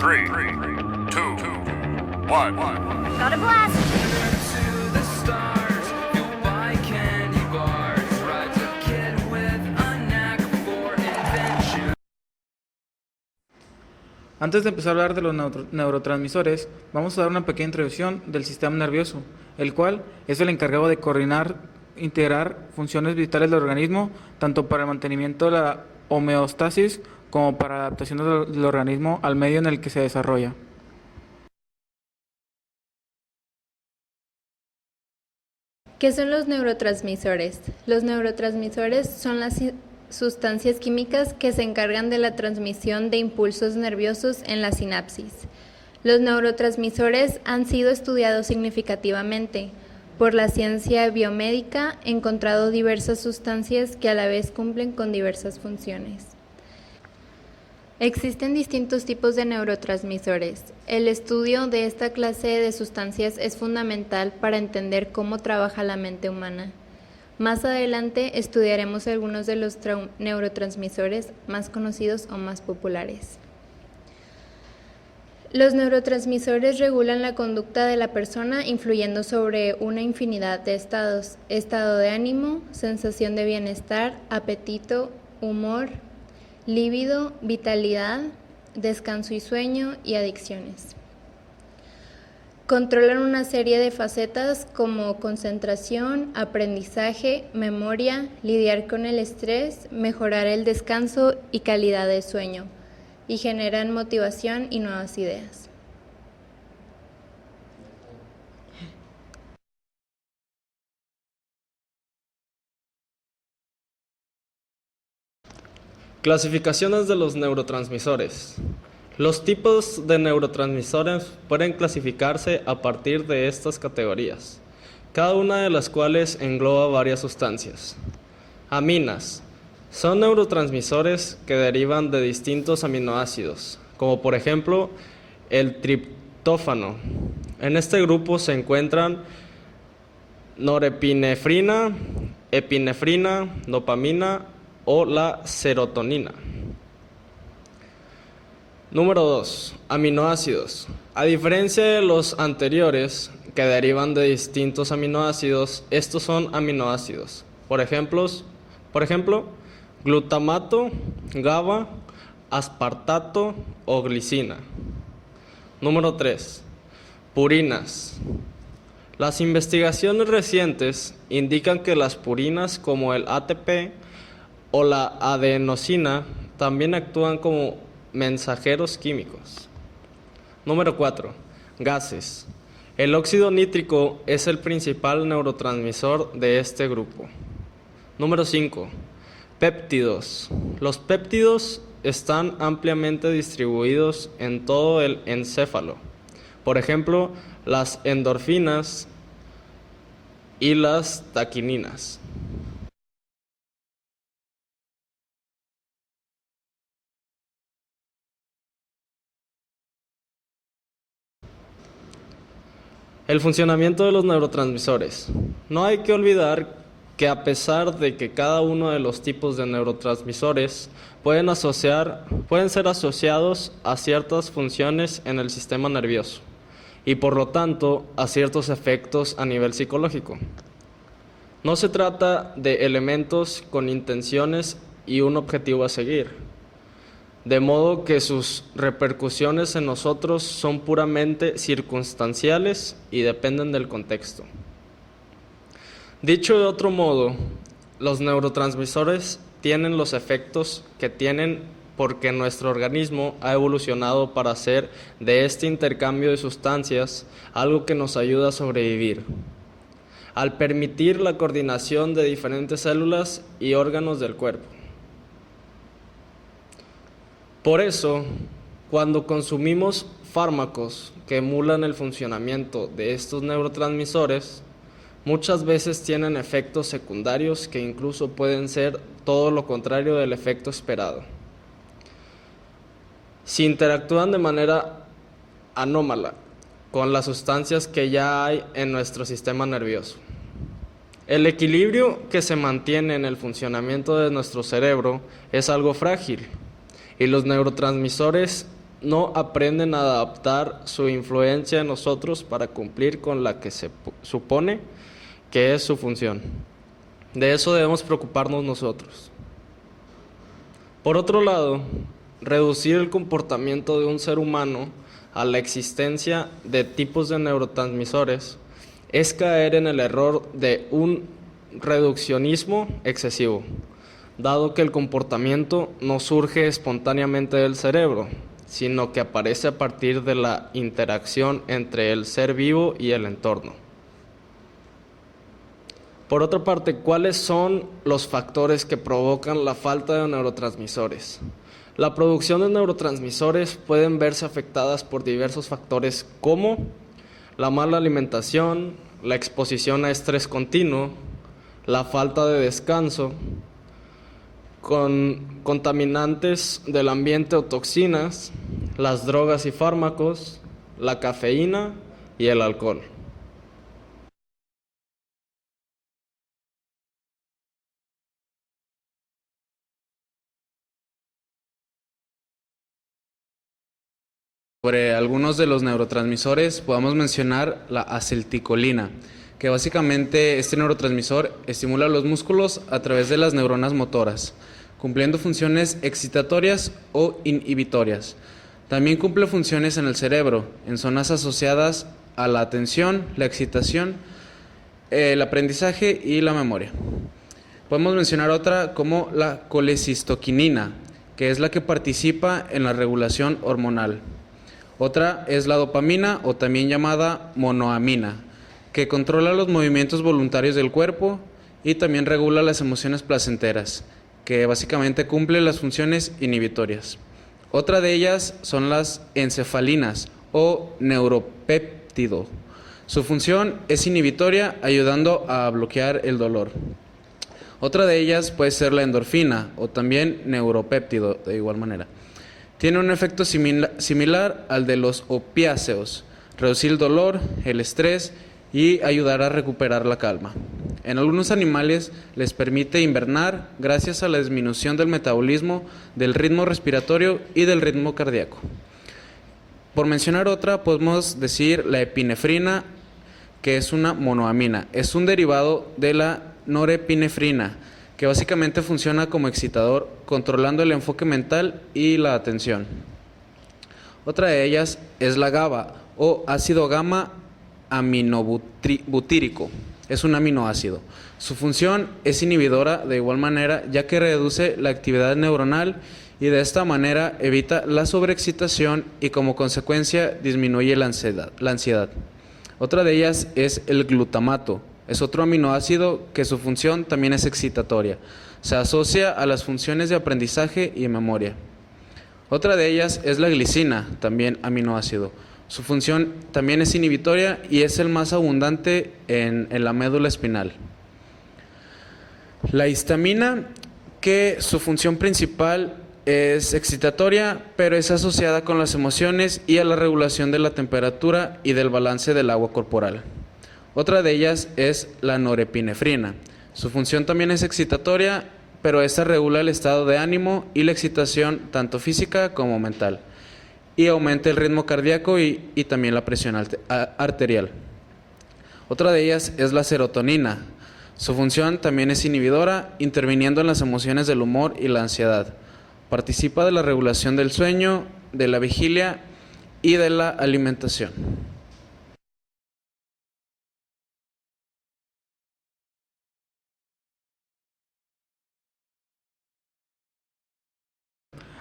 3, 2, 1. Got a blast! Antes de empezar a hablar de los neurotransmisores, vamos a dar una pequeña introducción del sistema nervioso, el cual es el encargado de coordinar, integrar funciones vitales del organismo, tanto para el mantenimiento de la homeostasis como para la adaptación del organismo al medio en el que se desarrolla. ¿Qué son los neurotransmisores? Los neurotransmisores son las sustancias químicas que se encargan de la transmisión de impulsos nerviosos en la sinapsis. Los neurotransmisores han sido estudiados significativamente. Por la ciencia biomédica, encontrado diversas sustancias que a la vez cumplen con diversas funciones. Existen distintos tipos de neurotransmisores. El estudio de esta clase de sustancias es fundamental para entender cómo trabaja la mente humana. Más adelante estudiaremos algunos de los neurotransmisores más conocidos o más populares. Los neurotransmisores regulan la conducta de la persona influyendo sobre una infinidad de estados: estado de ánimo, sensación de bienestar, apetito, humor, líbido, vitalidad, descanso y sueño y adicciones. Controlan una serie de facetas como concentración, aprendizaje, memoria, lidiar con el estrés, mejorar el descanso y calidad de sueño, y generan motivación y nuevas ideas. Clasificaciones de los neurotransmisores. Los tipos de neurotransmisores pueden clasificarse a partir de estas categorías, cada una de las cuales engloba varias sustancias. Aminas. Son neurotransmisores que derivan de distintos aminoácidos, como por ejemplo el triptófano. En este grupo se encuentran norepinefrina, epinefrina, dopamina o la serotonina. Número 2. Aminoácidos. A diferencia de los anteriores, que derivan de distintos aminoácidos, estos son aminoácidos. Por ejemplo, glutamato, GABA, aspartato o glicina. Número 3. Purinas. Las investigaciones recientes indican que las purinas, como el ATP o la adenosina, también actúan como mensajeros químicos. Número 4. Gases. El óxido nítrico es el principal neurotransmisor de este grupo. Número 5. Péptidos. Los péptidos están ampliamente distribuidos en todo el encéfalo. Por ejemplo, las endorfinas y las taquininas. El funcionamiento de los neurotransmisores. No hay que olvidar que a pesar de que cada uno de los tipos de neurotransmisores pueden ser asociados a ciertas funciones en el sistema nervioso y por lo tanto a ciertos efectos a nivel psicológico. No se trata de elementos con intenciones y un objetivo a seguir, de modo que sus repercusiones en nosotros son puramente circunstanciales y dependen del contexto. Dicho de otro modo, los neurotransmisores tienen los efectos que tienen porque nuestro organismo ha evolucionado para hacer de este intercambio de sustancias algo que nos ayuda a sobrevivir, al permitir la coordinación de diferentes células y órganos del cuerpo. Por eso, cuando consumimos fármacos que emulan el funcionamiento de estos neurotransmisores, muchas veces tienen efectos secundarios que incluso pueden ser todo lo contrario del efecto esperado. Si interactúan de manera anómala con las sustancias que ya hay en nuestro sistema nervioso. El equilibrio que se mantiene en el funcionamiento de nuestro cerebro es algo frágil y los neurotransmisores no aprenden a adaptar su influencia en nosotros para cumplir con la que se supone que es su función. De eso debemos preocuparnos nosotros. Por otro lado, reducir el comportamiento de un ser humano a la existencia de tipos de neurotransmisores es caer en el error de un reduccionismo excesivo, dado que el comportamiento no surge espontáneamente del cerebro, sino que aparece a partir de la interacción entre el ser vivo y el entorno. Por otra parte, ¿cuáles son los factores que provocan la falta de neurotransmisores? La producción de neurotransmisores pueden verse afectadas por diversos factores como la mala alimentación, la exposición a estrés continuo, la falta de descanso, con contaminantes del ambiente o toxinas, las drogas y fármacos, la cafeína y el alcohol. Sobre algunos de los neurotransmisores podemos mencionar la acetilcolina, que básicamente este neurotransmisor estimula los músculos a través de las neuronas motoras, cumpliendo funciones excitatorias o inhibitorias. También cumple funciones en el cerebro, en zonas asociadas a la atención, la excitación, el aprendizaje y la memoria. Podemos mencionar otra como la colecistoquinina, que es la que participa en la regulación hormonal. Otra es la dopamina, o también llamada monoamina, que controla los movimientos voluntarios del cuerpo y también regula las emociones placenteras, que básicamente cumple las funciones inhibitorias. Otra de ellas son las encefalinas o neuropéptido. Su función es inhibitoria, ayudando a bloquear el dolor. Otra de ellas puede ser la endorfina o también neuropéptido de igual manera. Tiene un efecto similar al de los opiáceos, reducir el dolor, el estrés y ayudar a recuperar la calma. En algunos animales les permite invernar gracias a la disminución del metabolismo, del ritmo respiratorio y del ritmo cardíaco. Por mencionar otra, podemos decir la epinefrina, que es una monoamina. Es un derivado de la norepinefrina, que básicamente funciona como excitador, controlando el enfoque mental y la atención. Otra de ellas es la GABA o ácido gamma aminobutírico. Es un aminoácido. Su función es inhibidora de igual manera, ya que reduce la actividad neuronal y de esta manera evita la sobreexcitación y como consecuencia disminuye la ansiedad. Otra de ellas es el glutamato. Es otro aminoácido que su función también es excitatoria. Se asocia a las funciones de aprendizaje y memoria. Otra de ellas es la glicina, también aminoácido. Su función también es inhibitoria y es el más abundante en la médula espinal. La histamina, que su función principal es excitatoria, pero es asociada con las emociones y a la regulación de la temperatura y del balance del agua corporal. Otra de ellas es la norepinefrina. Su función también es excitatoria, pero esta regula el estado de ánimo y la excitación tanto física como mental, y aumenta el ritmo cardíaco y también la presión arterial. Otra de ellas es la serotonina. Su función también es inhibidora, interviniendo en las emociones del humor y la ansiedad. Participa de la regulación del sueño, de la vigilia y de la alimentación.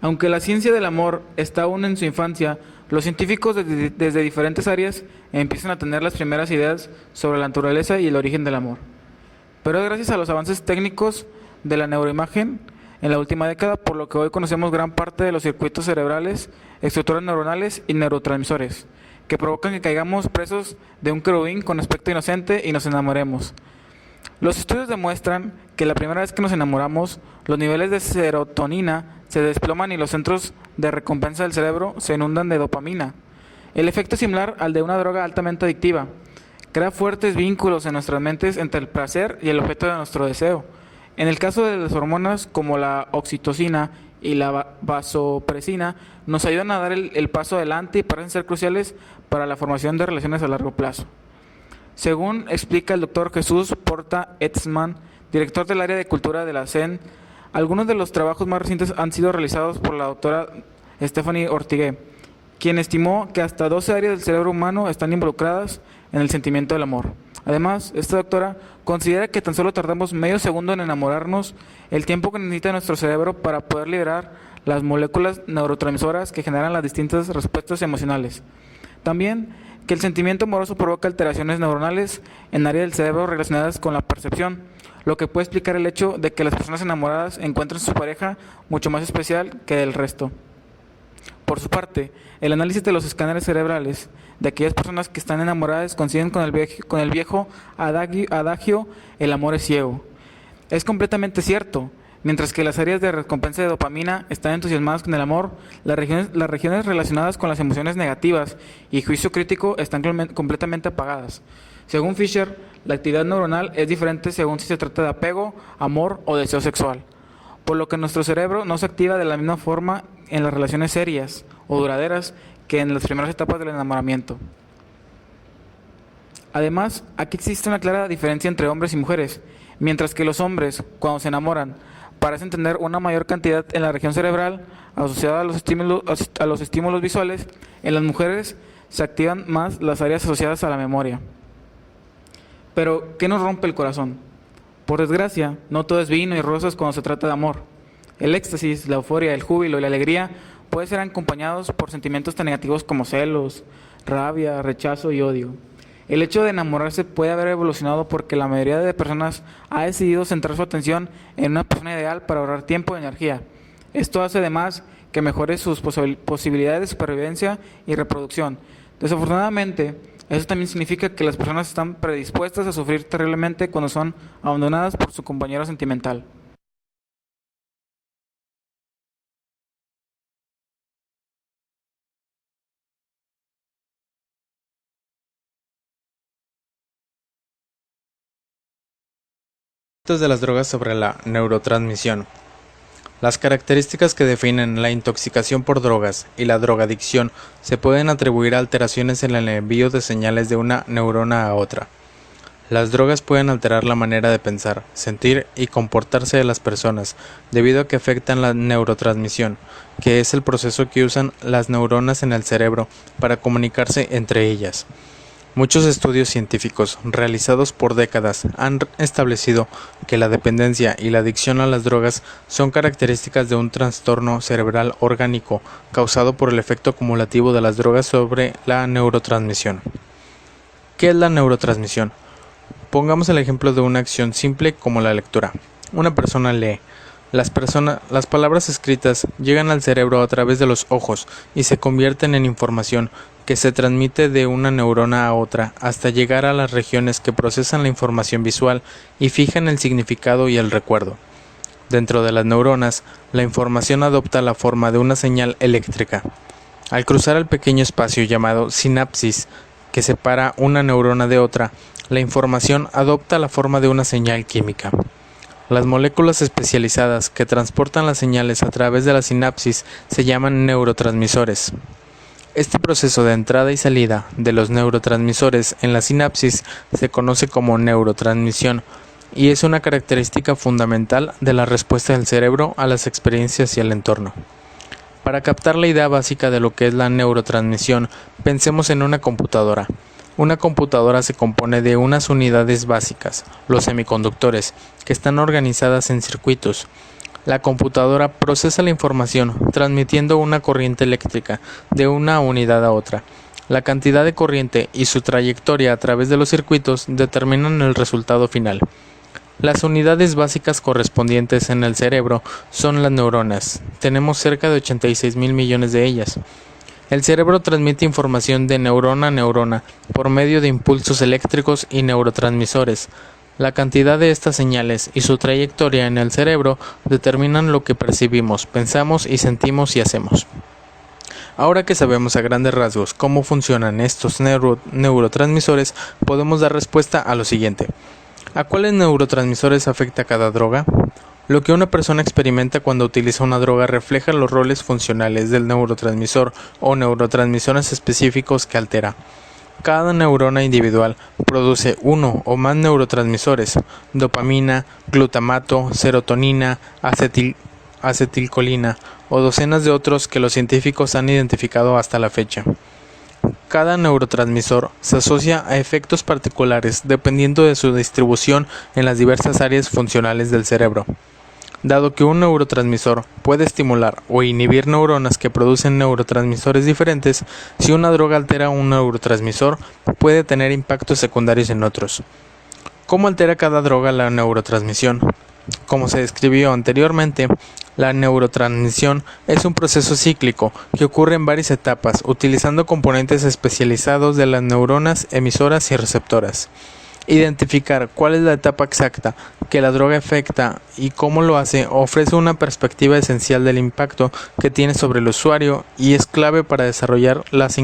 Aunque la ciencia del amor está aún en su infancia, los científicos desde diferentes áreas empiezan a tener las primeras ideas sobre la naturaleza y el origen del amor. Pero es gracias a los avances técnicos de la neuroimagen en la última década, por lo que hoy conocemos gran parte de los circuitos cerebrales, estructuras neuronales y neurotransmisores, que provocan que caigamos presos de un querubín con aspecto inocente y nos enamoremos. Los estudios demuestran que la primera vez que nos enamoramos, los niveles de serotonina se desploman y los centros de recompensa del cerebro se inundan de dopamina. El efecto es similar al de una droga altamente adictiva. Crea fuertes vínculos en nuestras mentes entre el placer y el objeto de nuestro deseo. En el caso de las hormonas como la oxitocina y la vasopresina nos ayudan a dar el paso adelante y parecen ser cruciales para la formación de relaciones a largo plazo. Según explica el doctor Jesús Porta Etzman, director del área de cultura de la CEN, algunos de los trabajos más recientes han sido realizados por la doctora Stephanie Ortigué, quien estimó que hasta 12 áreas del cerebro humano están involucradas en el sentimiento del amor. Además, esta doctora considera que tan solo tardamos medio segundo en enamorarnos, el tiempo que necesita nuestro cerebro para poder liberar las moléculas neurotransmisoras que generan las distintas respuestas emocionales. También que el sentimiento amoroso provoca alteraciones neuronales en áreas del cerebro relacionadas con la percepción, lo que puede explicar el hecho de que las personas enamoradas encuentren a su pareja mucho más especial que el resto. Por su parte, el análisis de los escáneres cerebrales de aquellas personas que están enamoradas coinciden con el viejo adagio el amor es ciego. Es completamente cierto. Mientras que las áreas de recompensa de dopamina están entusiasmadas con el amor, las regiones relacionadas con las emociones negativas y juicio crítico están completamente apagadas. Según Fisher, la actividad neuronal es diferente según si se trata de apego, amor o deseo sexual, por lo que nuestro cerebro no se activa de la misma forma en las relaciones serias o duraderas que en las primeras etapas del enamoramiento. Además, aquí existe una clara diferencia entre hombres y mujeres. Mientras que los hombres, cuando se enamoran, parecen tener una mayor cantidad en la región cerebral asociada a los estímulos visuales, en las mujeres se activan más las áreas asociadas a la memoria. Pero, ¿qué nos rompe el corazón? Por desgracia, no todo es vino y rosas cuando se trata de amor. El éxtasis, la euforia, el júbilo y la alegría pueden ser acompañados por sentimientos tan negativos como celos, rabia, rechazo y odio. El hecho de enamorarse puede haber evolucionado porque la mayoría de personas ha decidido centrar su atención en una persona ideal para ahorrar tiempo y energía. Esto hace además que mejore sus posibilidades de supervivencia y reproducción. Desafortunadamente, eso también significa que las personas están predispuestas a sufrir terriblemente cuando son abandonadas por su compañero sentimental. De las drogas sobre la neurotransmisión. Las características que definen la intoxicación por drogas y la drogadicción se pueden atribuir a alteraciones en el envío de señales de una neurona a otra. Las drogas pueden alterar la manera de pensar, sentir y comportarse de las personas debido a que afectan la neurotransmisión, que es el proceso que usan las neuronas en el cerebro para comunicarse entre ellas. Muchos estudios científicos realizados por décadas han establecido que la dependencia y la adicción a las drogas son características de un trastorno cerebral orgánico causado por el efecto acumulativo de las drogas sobre la neurotransmisión. ¿Qué es la neurotransmisión? Pongamos el ejemplo de una acción simple como la lectura. Una persona lee. Las palabras escritas llegan al cerebro a través de los ojos y se convierten en información que se transmite de una neurona a otra hasta llegar a las regiones que procesan la información visual y fijan el significado y el recuerdo. Dentro de las neuronas, la información adopta la forma de una señal eléctrica. Al cruzar el pequeño espacio llamado sinapsis que separa una neurona de otra, la información adopta la forma de una señal química. Las moléculas especializadas que transportan las señales a través de la sinapsis se llaman neurotransmisores. Este proceso de entrada y salida de los neurotransmisores en la sinapsis se conoce como neurotransmisión y es una característica fundamental de la respuesta del cerebro a las experiencias y al entorno. Para captar la idea básica de lo que es la neurotransmisión, pensemos en una computadora. Una computadora se compone de unas unidades básicas, los semiconductores, que están organizadas en circuitos. La computadora procesa la información, transmitiendo una corriente eléctrica de una unidad a otra. La cantidad de corriente y su trayectoria a través de los circuitos determinan el resultado final. Las unidades básicas correspondientes en el cerebro son las neuronas. Tenemos cerca de 86,000 millones de ellas. El cerebro transmite información de neurona a neurona por medio de impulsos eléctricos y neurotransmisores. La cantidad de estas señales y su trayectoria en el cerebro determinan lo que percibimos, pensamos y sentimos y hacemos. Ahora que sabemos a grandes rasgos cómo funcionan estos neurotransmisores, podemos dar respuesta a lo siguiente. ¿A cuáles neurotransmisores afecta cada droga? Lo que una persona experimenta cuando utiliza una droga refleja los roles funcionales del neurotransmisor o neurotransmisores específicos que altera. Cada neurona individual produce uno o más neurotransmisores: dopamina, glutamato, serotonina, acetilcolina o docenas de otros que los científicos han identificado hasta la fecha. Cada neurotransmisor se asocia a efectos particulares dependiendo de su distribución en las diversas áreas funcionales del cerebro. Dado que un neurotransmisor puede estimular o inhibir neuronas que producen neurotransmisores diferentes, si una droga altera un neurotransmisor, puede tener impactos secundarios en otros. ¿Cómo altera cada droga la neurotransmisión? Como se describió anteriormente, la neurotransmisión es un proceso cíclico que ocurre en varias etapas, utilizando componentes especializados de las neuronas emisoras y receptoras. Identificar cuál es la etapa exacta que la droga afecta y cómo lo hace ofrece una perspectiva esencial del impacto que tiene sobre el usuario y es clave para desarrollar las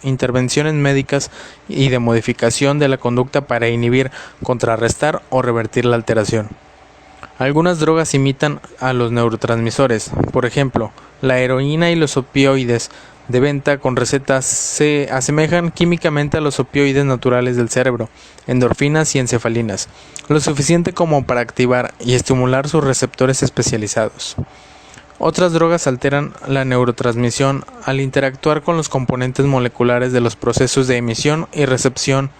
intervenciones médicas y de modificación de la conducta para inhibir, contrarrestar o revertir la alteración. Algunas drogas imitan a los neurotransmisores, por ejemplo, la heroína y los opioides de venta con recetas se asemejan químicamente a los opioides naturales del cerebro, endorfinas y encefalinas, lo suficiente como para activar y estimular sus receptores especializados. Otras drogas alteran la neurotransmisión al interactuar con los componentes moleculares de los procesos de emisión y recepción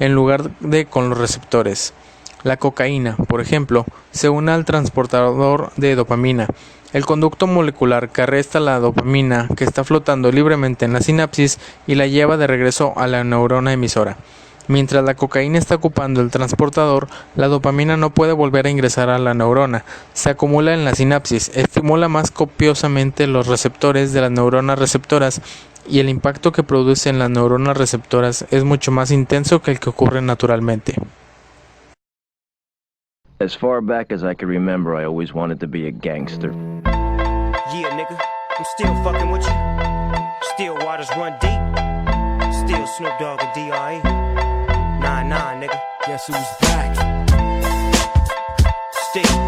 en lugar de con los receptores. La cocaína, por ejemplo, se une al transportador de dopamina, el conducto molecular que arresta la dopamina que está flotando libremente en la sinapsis y la lleva de regreso a la neurona emisora. Mientras la cocaína está ocupando el transportador, la dopamina no puede volver a ingresar a la neurona, se acumula en la sinapsis, estimula más copiosamente los receptores de las neuronas receptoras y el impacto que produce en las neuronas receptoras es mucho más intenso que el que ocurre naturalmente. As far back as I can remember, I always wanted to be a gangster. Yeah, nigga, I'm still fucking with you. Still waters run deep. Still Snoop Dogg and D.R.E. Nah, nigga. Guess who's back? Still.